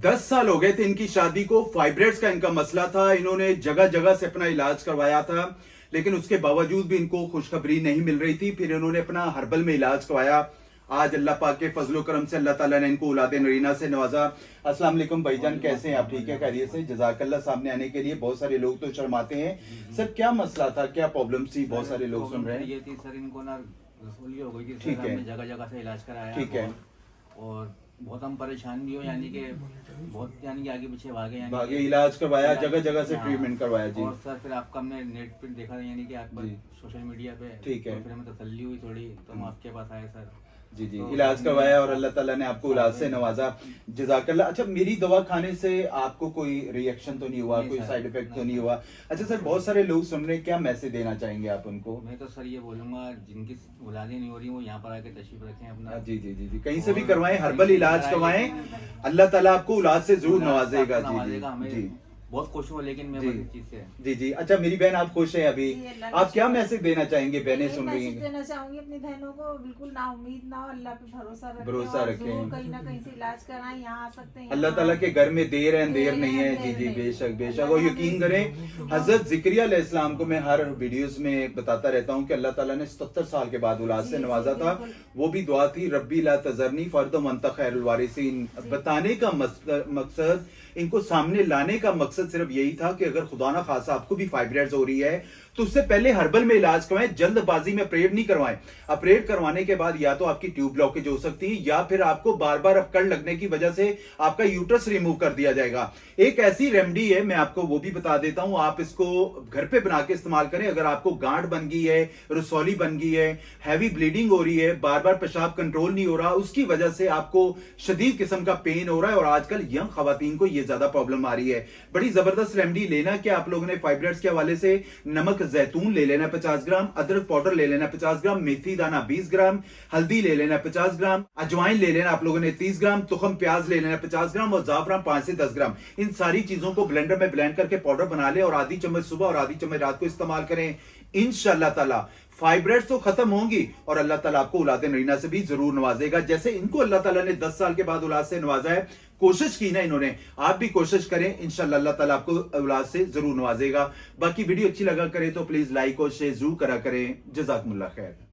10 साल हो गए थे इनकी शादी को। फाइब्रेट्स का इनका मसला था। इन्होंने जगह जगह से अपना इलाज करवाया था, लेकिन उसके बावजूद भी इनको खुशखबरी नहीं मिल रही थी। फिर इन्होंने अपना हर्बल में इलाज करवाया। आज अल्लाह पाक के फजलो करम से अल्लाह ताला ने इनको औलाद नरीना से नवाजा। अस्सलाम वालेकुम भाईजान, कैसे हैं आप? ठीक है, खैरियत से? जज़ाकल्लाह सामने आने के लिए। बहुत सारे लोग तो शर्माते हैं। सर क्या मसला था, क्या प्रॉब्लम थी? बहुत सारे लोग सुन रहे हैं। ये थी सर, इनको ना रसोली हो गई थी ठीक सर, है। हमने जगह जगह से इलाज कराया। ठीक है। और बहुत हम परेशान भी हो, यानी कि बहुत, यानी कि आगे पीछे भागे, यानी भागे, कि इलाज करवाया, जगह जगह से हाँ। ट्रीटमेंट करवाया जी। और सर फिर आपका हमने नेट पे देखा, यानी कि आप जी। सोशल मीडिया पे। ठीक है। तो फिर हमें तसल्ली हुई थोड़ी, तो हम आपके पास आए सर। जी जी, तो इलाज करवाया और अल्लाह ताला ने आपको इलाज से नवाजा। जज़ाकल्लाह। अच्छा, मेरी दवा खाने से आपको कोई रिएक्शन तो नहीं हुआ, नहीं कोई सर, साइड इफेक्ट तो नहीं नहीं सर। हुआ? अच्छा सर, बहुत सारे लोग सुन रहे हैं, क्या मैसेज देना चाहेंगे आप उनको? मैं तो सर ये बोलूंगा, जिनकी औलादें नहीं हो रही वो यहाँ पर आके तशरीफ रखें अपना। जी जी जी जी, कहीं से भी और करवाएं, कहीं हर्बल से इलाज कराएं, करवाएं, लेकिन अल्लाह ताला आपको इलाज से जरूर औलाद नवाजेगा। आपको जी नवाजेगा, जी हमें जी बहुत खुश हूँ, लेकिन मैं जी बस इस चीज से। जी जी। अच्छा मेरी बहन, आप खुश हैं अभी? जी, अल्लाह आप का क्या शुक्र। मैसेज देना चाहेंगे? बहनें यही सुन रही मैसेज हैं। देना चाहूंगी अपनी बहनों को, बिल्कुल ना उम्मीद ना हो, अल्लाह पे भरोसा रखें। भरोसा और रखें। जरूर कहीं ना कहीं से इलाज कराएं, यहाँ आ सकते हैं। अल्लाह ताला के घर में देर है अंधेर नहीं है। जी जी, बेशक बेशक। और यकीन करें, हजरत जिक्रिया अलैहिस्सलाम को मैं हर वीडियोस में बताता रहता हूँ कि अल्लाह ताला ने 77 साल के बाद औलाद से जी, नवाजा जी, था। बिल्कुल। वो भी दुआ थी, रब्बी ला तजरनी फर्दो वंता खैरुल वारिसीन। बताने का मकसद, इनको सामने लाने का मकसद सिर्फ यही था कि अगर खुदा ना खासा आपको भी फाइब्रोइड्स हो रही है तो उससे पहले हर्बल में इलाज करवाएं, जल्दबाजी में ऑपरेट नहीं करवाएं। ऑपरेट करवाने के बाद या तो आपकी ट्यूब ब्लॉकेज हो सकती है, या फिर आपको बार बार अकड़ लगने की वजह से आपका यूट्रस रिमूव कर दिया जाएगा। एक ऐसी रेमेडी है, मैं आपको वो भी बता देता हूं, आप इसको घर पे बना के इस्तेमाल करें। अगर आपको गांठ बन गई है, रसौली बन गई है, हैवी ब्लीडिंग हो रही है, बार बार पेशाब कंट्रोल नहीं हो रहा, उसकी वजह से आपको शदीद किस्म का पेन हो रहा है, और आजकल यंग खवातीन को यह ज्यादा प्रॉब्लम आ रही है। बड़ी जबरदस्त रेमेडी। लेना क्या आप लोगों ने, फाइब्रोइड्स के हवाले से नमक जैतून ले लेना 50 ग्राम, अदरक पाउडर ले लेना 50 ग्राम, मेथी दाना 20 ग्राम, हल्दी ले लेना 50 ग्राम, अजवाइन ले लेना आप लोगों ने 30 ग्राम, तुखम प्याज ले लेना 50 ग्राम, और जाफरान 5 से 10 ग्राम। इन सारी चीजों को ब्लेंडर में ब्लेंड करके पाउडर बना ले, और आधी चम्मच सुबह और आधी चम्मच रात को इस्तेमाल करें। इंशाअल्लाह ताला फाइब्रोइड्स तो खत्म होंगी, और अल्लाह ताला आपको औलाद नरीना से भी जरूर नवाजेगा। जैसे इनको अल्लाह ताला ने 10 साल के बाद औलाद से नवाजा है, कोशिश की ना इन्होंने, आप भी कोशिश करें, इंशाअल्लाह अल्लाह ताला आपको औलाद से जरूर नवाजेगा। बाकी वीडियो अच्छी लगा करे तो प्लीज लाइक और शेयर जरूर करा करें। जज़ाकुमुल्लाह खैर।